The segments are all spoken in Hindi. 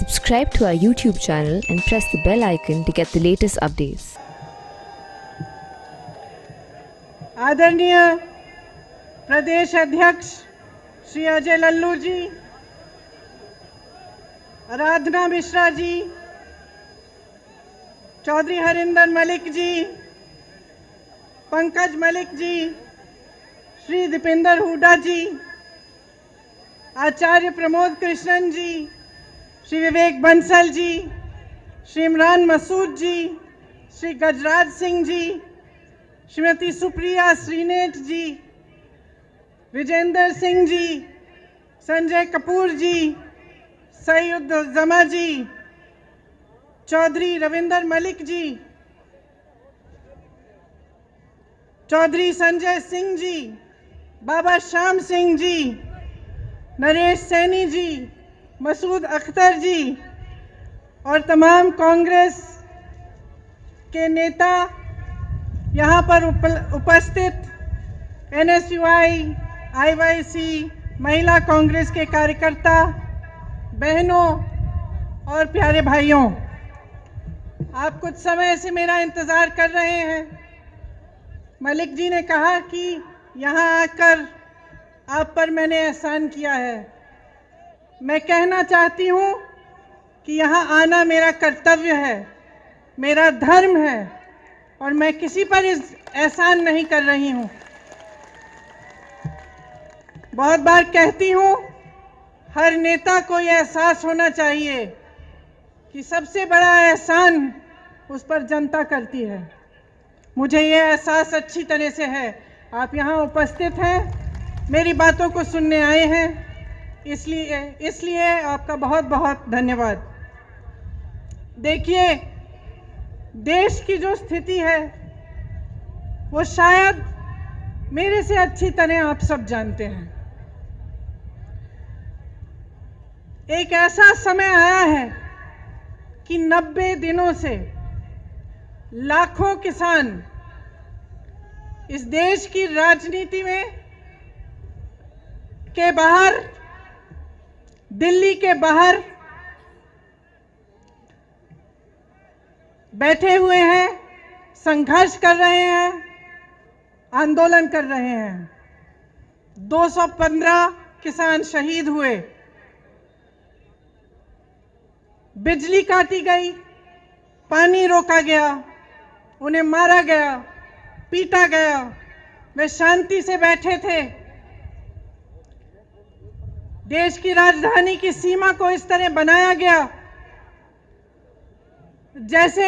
Subscribe to our YouTube channel and press the bell icon to get the latest updates. आदरणीय प्रदेश अध्यक्ष श्री अजय लल्लू जी, आराधना मिश्रा जी, चौधरी हरिंदर मलिक जी, पंकज मलिक जी, श्री दीपेंद्र हुड्डा जी, आचार्य प्रमोद कृष्णन जी, श्री विवेक बंसल जी, श्री इमरान मसूद जी, श्री गजराज सिंह जी, श्रीमती सुप्रिया श्रीनेठ जी, विजेंद्र सिंह जी, संजय कपूर जी, सईद जमा जी, चौधरी रविंदर मलिक जी, चौधरी संजय सिंह जी, बाबा श्याम सिंह जी, नरेश सैनी जी, मसूद अख्तर जी और तमाम कांग्रेस के नेता, यहाँ पर उपस्थित एनएसयूआई, आईवाईसी, महिला कांग्रेस के कार्यकर्ता, बहनों और प्यारे भाइयों, आप कुछ समय से मेरा इंतज़ार कर रहे हैं। मलिक जी ने कहा कि यहाँ आकर आप पर मैंने एहसान किया है। मैं कहना चाहती हूँ कि यहाँ आना मेरा कर्तव्य है, मेरा धर्म है और मैं किसी पर इस एहसान नहीं कर रही हूँ। बहुत बार कहती हूँ, हर नेता को यह एहसास होना चाहिए कि सबसे बड़ा एहसान उस पर जनता करती है। मुझे यह एहसास अच्छी तरह से है। आप यहाँ उपस्थित हैं, मेरी बातों को सुनने आए हैं, इसलिए आपका बहुत बहुत धन्यवाद। देखिए, देश की जो स्थिति है वो शायद मेरे से अच्छी तरह आप सब जानते हैं। एक ऐसा समय आया है कि 90 दिनों से लाखों किसान इस देश की राजनीति में के बाहर, दिल्ली के बाहर बैठे हुए हैं, संघर्ष कर रहे हैं, आंदोलन कर रहे हैं। 215 किसान शहीद हुए, बिजली काटी गई, पानी रोका गया, उन्हें मारा गया, पीटा गया। वे शांति से बैठे थे। देश की राजधानी की सीमा को इस तरह बनाया गया जैसे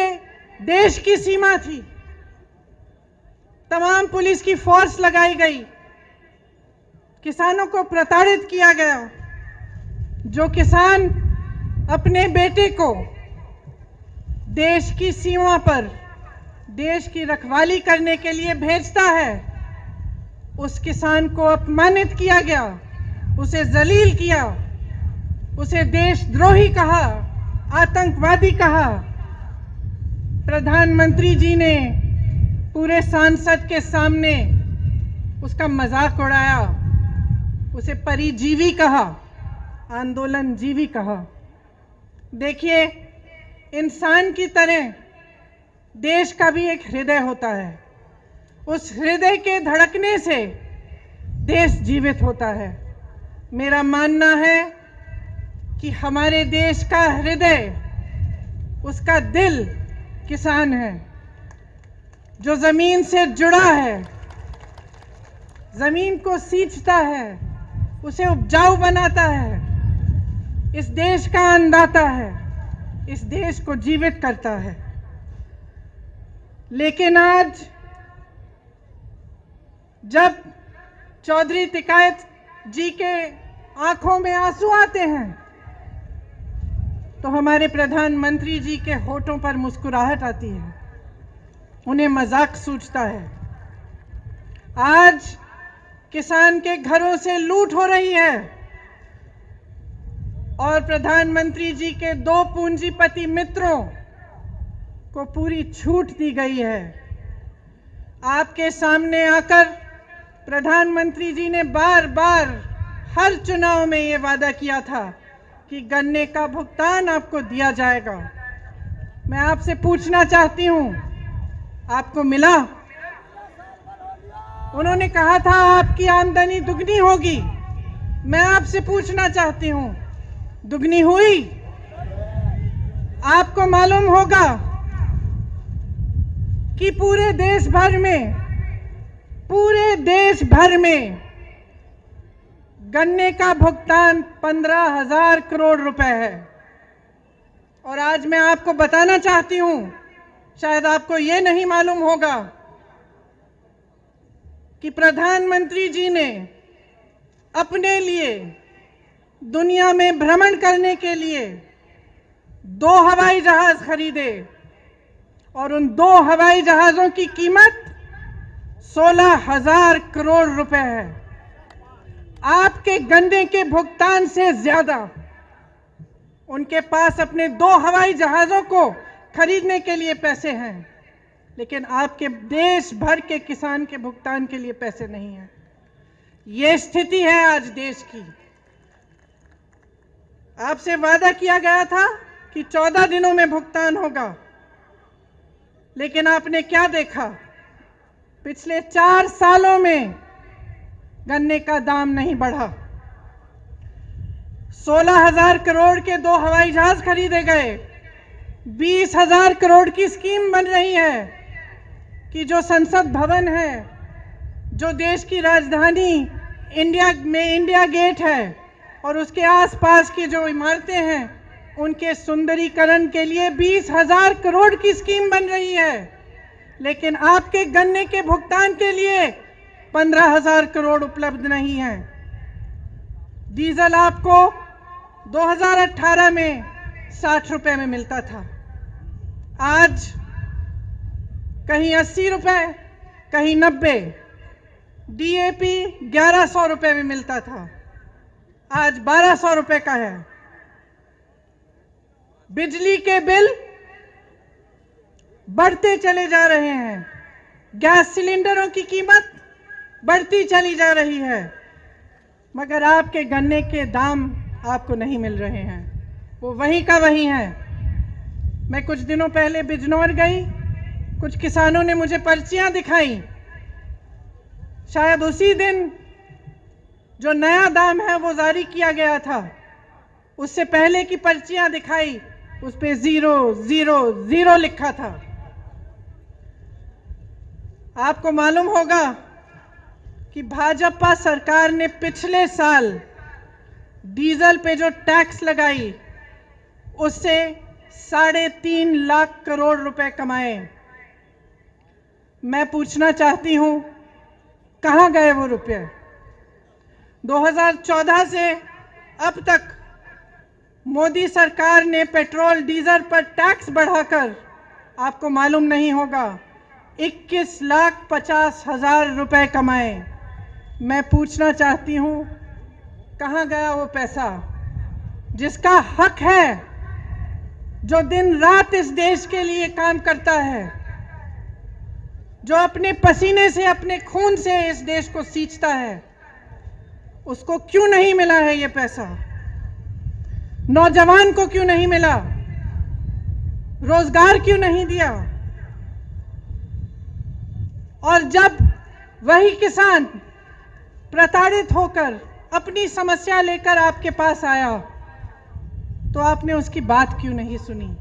देश की सीमा थी। तमाम पुलिस की फोर्स लगाई गई, किसानों को प्रताड़ित किया गया। जो किसान अपने बेटे को देश की सीमा पर देश की रखवाली करने के लिए भेजता है, उस किसान को अपमानित किया गया, उसे जलील किया, उसे देशद्रोही कहा, आतंकवादी कहा। प्रधानमंत्री जी ने पूरे सांसद के सामने उसका मजाक उड़ाया, उसे परिजीवी कहा, आंदोलनजीवी कहा। देखिए, इंसान की तरह देश का भी एक हृदय होता है। उस हृदय के धड़कने से देश जीवित होता है। मेरा मानना है कि हमारे देश का हृदय, उसका दिल किसान है, जो जमीन से जुड़ा है, जमीन को सींचता है, उसे उपजाऊ बनाता है, इस देश का अन्नदाता है, इस देश को जीवित करता है। लेकिन आज जब चौधरी तिकायत जी के आंखों में आंसू आते हैं तो हमारे प्रधानमंत्री जी के होठों पर मुस्कुराहट आती है, उन्हें मजाक सूझता है। आज किसान के घरों से लूट हो रही है और प्रधानमंत्री जी के 2 पूंजीपति मित्रों को पूरी छूट दी गई है। आपके सामने आकर प्रधानमंत्री जी ने बार बार हर चुनाव में ये वादा किया था कि गन्ने का भुगतान आपको दिया जाएगा। मैं आपसे पूछना चाहती हूं, आपको मिला? उन्होंने कहा था आपकी आमदनी दुगनी होगी। मैं आपसे पूछना चाहती हूं, दुगनी हुई? आपको मालूम होगा कि पूरे देश भर में गन्ने का भुगतान 15,000 करोड़ रुपए है। और आज मैं आपको बताना चाहती हूं, शायद आपको ये नहीं मालूम होगा कि प्रधानमंत्री जी ने अपने लिए दुनिया में भ्रमण करने के लिए 2 हवाई जहाज खरीदे और उन 2 हवाई जहाजों की कीमत 16,000 करोड़ रुपए है। आपके गन्ने के भुगतान से ज्यादा उनके पास अपने 2 हवाई जहाजों को खरीदने के लिए पैसे हैं, लेकिन आपके देश भर के किसान के भुगतान के लिए पैसे नहीं हैं। ये स्थिति है आज देश की। आपसे वादा किया गया था कि 14 दिनों में भुगतान होगा, लेकिन आपने क्या देखा? पिछले 4 सालों में गन्ने का दाम नहीं बढ़ा। 16,000 करोड़ के 2 हवाई जहाज खरीदे गए। 20,000 करोड़ की स्कीम बन रही है कि जो संसद भवन है, जो देश की राजधानी इंडिया गेट है और उसके आसपास की जो इमारतें हैं, उनके सुंदरीकरण के लिए 20,000 करोड़ की स्कीम बन रही है। लेकिन आपके गन्ने के भुगतान के लिए 15,000 करोड़ उपलब्ध नहीं है। डीजल आपको 2018 में 60 रुपए में मिलता था, आज कहीं 80 रुपए, कहीं 90। डीएपी 1100 रुपए में मिलता था, आज 1200 रुपए का है। बिजली के बिल बढ़ते चले जा रहे हैं, गैस सिलेंडरों की कीमत बढ़ती चली जा रही है, मगर आपके गन्ने के दाम आपको नहीं मिल रहे हैं, वो वही का वही है। मैं कुछ दिनों पहले बिजनौर गई, कुछ किसानों ने मुझे पर्चियां दिखाई। शायद उसी दिन जो नया दाम है वो जारी किया गया था, उससे पहले की पर्चियां दिखाई, उस पे 000 लिखा था। आपको मालूम होगा कि भाजपा सरकार ने पिछले साल डीजल पे जो टैक्स लगाई, उससे 3.5 लाख करोड़ रुपए कमाए। मैं पूछना चाहती हूं, कहां गए वो रुपए? 2014 से अब तक मोदी सरकार ने पेट्रोल डीजल पर टैक्स बढ़ाकर, आपको मालूम नहीं होगा, 21,50,000 रुपए कमाए। मैं पूछना चाहती हूं, कहां गया वो पैसा जिसका हक है, जो दिन रात इस देश के लिए काम करता है, जो अपने पसीने से, अपने खून से इस देश को सींचता है? उसको क्यों नहीं मिला है ये पैसा? नौजवान को क्यों नहीं मिला? रोजगार क्यों नहीं दिया? और जब वही किसान प्रताड़ित होकर अपनी समस्या लेकर आपके पास आया, तो आपने उसकी बात क्यों नहीं सुनी?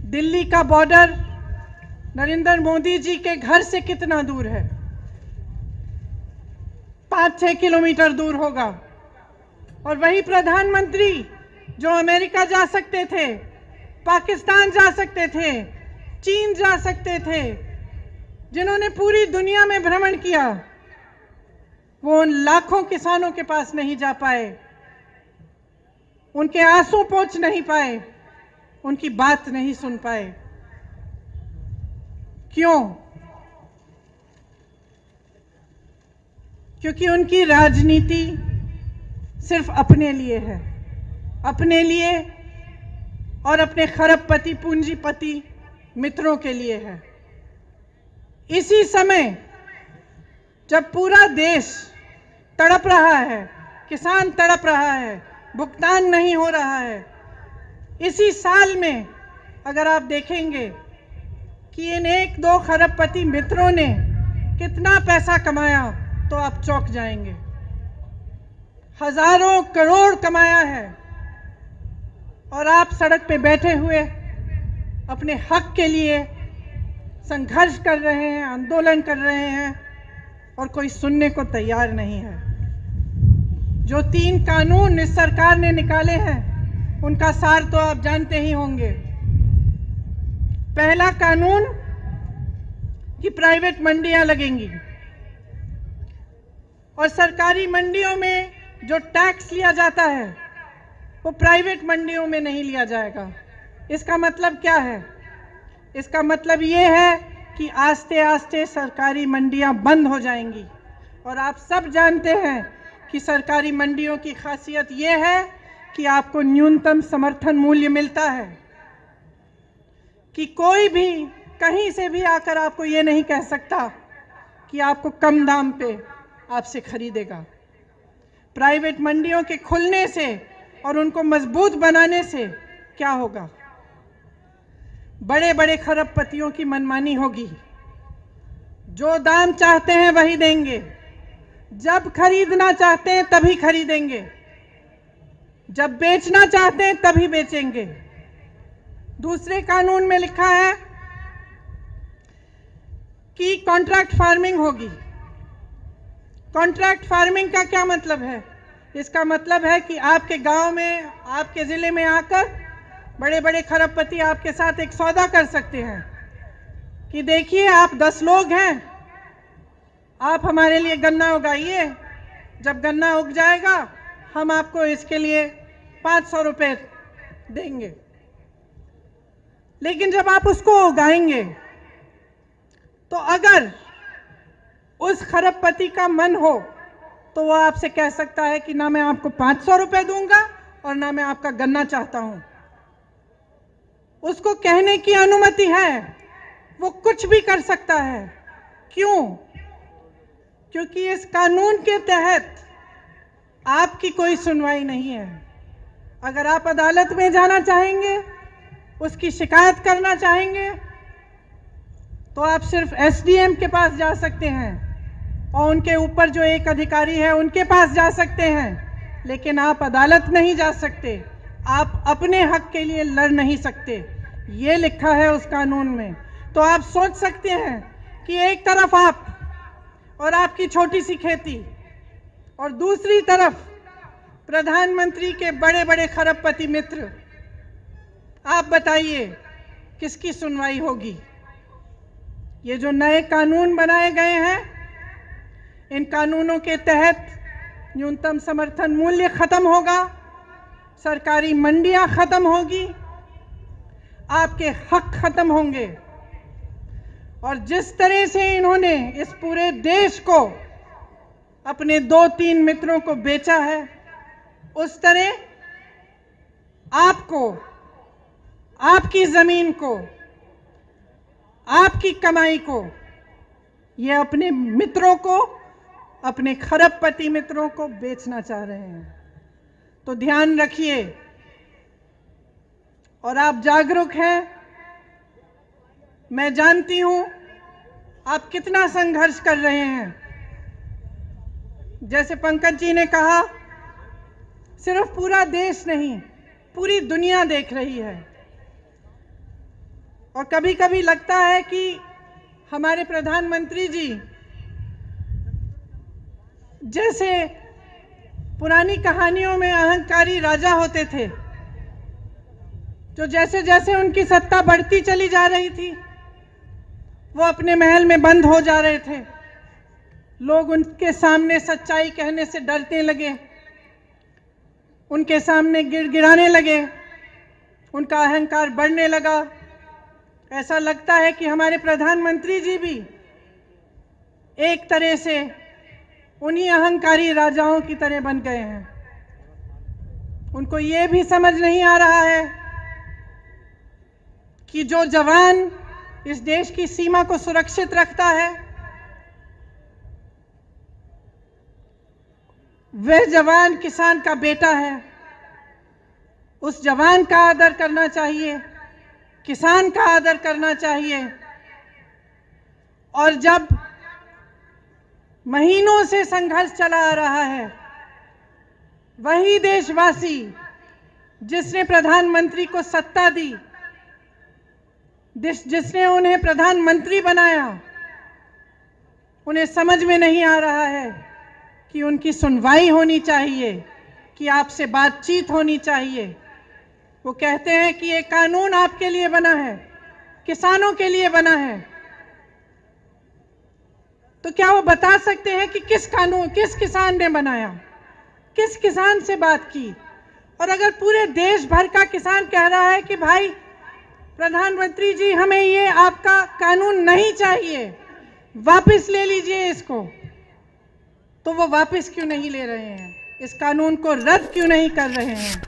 दिल्ली का बॉर्डर नरेंद्र मोदी जी के घर से कितना दूर है? 5-6 किलोमीटर दूर होगा। और वही प्रधानमंत्री जो अमेरिका जा सकते थे, पाकिस्तान जा सकते थे, चीन जा सकते थे, जिन्होंने पूरी दुनिया में भ्रमण किया, वो उन लाखों किसानों के पास नहीं जा पाए, उनके आंसू पोंछ नहीं पाए, उनकी बात नहीं सुन पाए। क्यों? क्योंकि उनकी राजनीति सिर्फ अपने लिए है, अपने लिए और अपने खरबपति पूंजीपति मित्रों के लिए है। इसी समय जब पूरा देश तड़प रहा है किसान तड़प रहा है, भुगतान नहीं हो रहा है। इसी साल में अगर आप देखेंगे कि इन 1-2 खरबपति मित्रों ने कितना पैसा कमाया तो आप चौंक जाएंगे। हजारों करोड़ कमाया है और आप सड़क पे बैठे हुए अपने हक के लिए संघर्ष कर रहे हैं, आंदोलन कर रहे हैं और कोई सुनने को तैयार नहीं है। जो 3 कानून इस सरकार ने निकाले हैं उनका सार तो आप जानते ही होंगे। पहला कानून कि प्राइवेट मंडियां लगेंगी और सरकारी मंडियों में जो टैक्स लिया जाता है वो प्राइवेट मंडियों में नहीं लिया जाएगा। इसका मतलब क्या है? इसका मतलब ये है कि आस्ते आस्ते सरकारी मंडियां बंद हो जाएंगी। और आप सब जानते हैं कि सरकारी मंडियों की खासियत ये है कि आपको न्यूनतम समर्थन मूल्य मिलता है, कि कोई भी कहीं से भी आकर आपको ये नहीं कह सकता कि आपको कम दाम पे आपसे खरीदेगा। प्राइवेट मंडियों के खुलने से और उनको मजबूत बनाने से क्या होगा? बड़े बड़े खरबपतियों की मनमानी होगी। जो दाम चाहते हैं वही देंगे, जब खरीदना चाहते हैं तभी खरीदेंगे, जब बेचना चाहते हैं तभी बेचेंगे। दूसरे कानून में लिखा है कि कॉन्ट्रैक्ट फार्मिंग होगी। कॉन्ट्रैक्ट फार्मिंग का क्या मतलब है? इसका मतलब है कि आपके गांव में, आपके जिले में आकर बड़े बड़े खरबपति आपके साथ एक सौदा कर सकते हैं कि देखिए आप 10 लोग हैं, आप हमारे लिए गन्ना उगाइए, जब गन्ना उग जाएगा हम आपको इसके लिए 500 रुपए देंगे। लेकिन जब आप उसको उगाएंगे तो अगर उस खरबपति का मन हो तो वो आपसे कह सकता है कि ना मैं आपको 500 रुपए दूंगा और ना मैं आपका गन्ना चाहता हूं। उसको कहने की अनुमति है, वो कुछ भी कर सकता है। क्यों? क्योंकि इस कानून के तहत आपकी कोई सुनवाई नहीं है। अगर आप अदालत में जाना चाहेंगे, उसकी शिकायत करना चाहेंगे, तो आप सिर्फ एसडीएम के पास जा सकते हैं और उनके ऊपर जो एक अधिकारी है उनके पास जा सकते हैं, लेकिन आप अदालत नहीं जा सकते, आप अपने हक के लिए लड़ नहीं सकते। ये लिखा है उस कानून में। तो आप सोच सकते हैं कि एक तरफ आप और आपकी छोटी सी खेती और दूसरी तरफ प्रधानमंत्री के बड़े बड़े खरबपति मित्र। आप बताइए किसकी सुनवाई होगी? ये जो नए कानून बनाए गए हैं, इन कानूनों के तहत न्यूनतम समर्थन मूल्य खत्म होगा, सरकारी मंडियां खत्म होगी, आपके हक खत्म होंगे। और जिस तरह से इन्होंने इस पूरे देश को अपने 2-3 मित्रों को बेचा है, उस तरह आपको, आपकी जमीन को, आपकी कमाई को, ये अपने मित्रों को, अपने खरबपति मित्रों को बेचना चाह रहे हैं। तो ध्यान रखिए और आप जागरूक हैं। मैं जानती हूं आप कितना संघर्ष कर रहे हैं। जैसे पंकज जी ने कहा, सिर्फ पूरा देश नहीं, पूरी दुनिया देख रही है। और कभी कभी लगता है कि हमारे प्रधानमंत्री जी जैसे पुरानी कहानियों में अहंकारी राजा होते थे, जो जैसे जैसे उनकी सत्ता बढ़ती चली जा रही थी वो अपने महल में बंद हो जा रहे थे। लोग उनके सामने सच्चाई कहने से डरने लगे, उनके सामने गिड़गिड़ाने लगे, उनका अहंकार बढ़ने लगा। ऐसा लगता है कि हमारे प्रधानमंत्री जी भी एक तरह से उन्हीं अहंकारी राजाओं की तरह बन गए हैं। उनको ये भी समझ नहीं आ रहा है कि जो जवान इस देश की सीमा को सुरक्षित रखता है वह जवान किसान का बेटा है, उस जवान का आदर करना चाहिए, किसान का आदर करना चाहिए। और जब महीनों से संघर्ष चला आ रहा है, वही देशवासी जिसने प्रधानमंत्री को सत्ता दी, जिसने उन्हें प्रधानमंत्री बनाया, उन्हें समझ में नहीं आ रहा है कि उनकी सुनवाई होनी चाहिए, कि आपसे बातचीत होनी चाहिए। वो कहते हैं कि ये कानून आपके लिए बना है, किसानों के लिए बना है। तो क्या वो बता सकते हैं कि किस किसान ने बनाया, किस किसान से बात की? और अगर पूरे देश भर का किसान कह रहा है कि भाई प्रधानमंत्री जी, हमें ये आपका कानून नहीं चाहिए, वापस ले लीजिए इसको, तो वो वापस क्यों नहीं ले रहे हैं? इस कानून को रद्द क्यों नहीं कर रहे हैं?